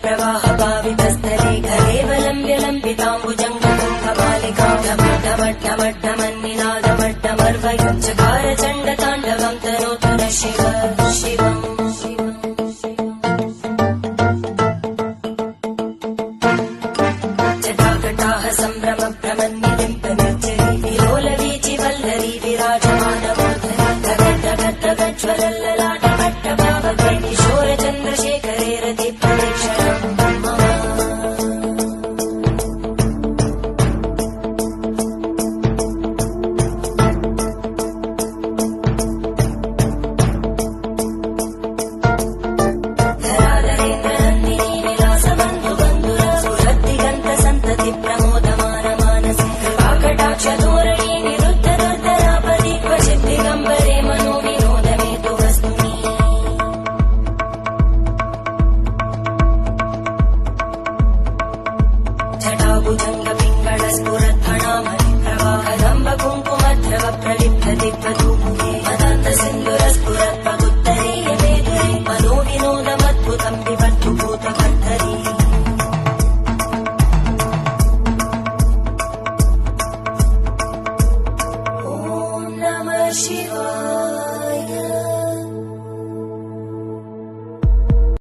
प्रवाह पावितस्थले केवलम्ब्य लम्बिताम्बुजङ्गमन्निनादमट्टमर्वयुञ्चकार चण्डताण्डवं तनोतु न शिव शिवम् जटाकटाः सम्भ्रम भ्रमन्निलिम्पनिर्जरी विलोलवीचि वल्लरी विराजमानमोधरी किशोरचन्द्रशेखरे रति प्रदक्षिणम् धराधरेन्द्रनन्दिनी विलासबन्धुबन्धुर सुरद्दिगन्तसन्तति प्रमोदमान मानसे कृपाकटाक्षधोरणी निरुद्धदुर्धरापदि क्वचित् दिगम्बरे मनो विनोदमेतु वस्तुनि जटाभुजङ्गपिङ्गळस्फुरद्भणामणिप्रवाहदम्ब कुङ्कुमद्रव प्रलिप्तदिग्वधूमुखे मदान्तसिन्धुरस्फुरत्वगुत्तरीय मेदुरे मनो विनोदमद्भुतं विवर्धु भूतभर्धरी ॐ नमः शिवाय।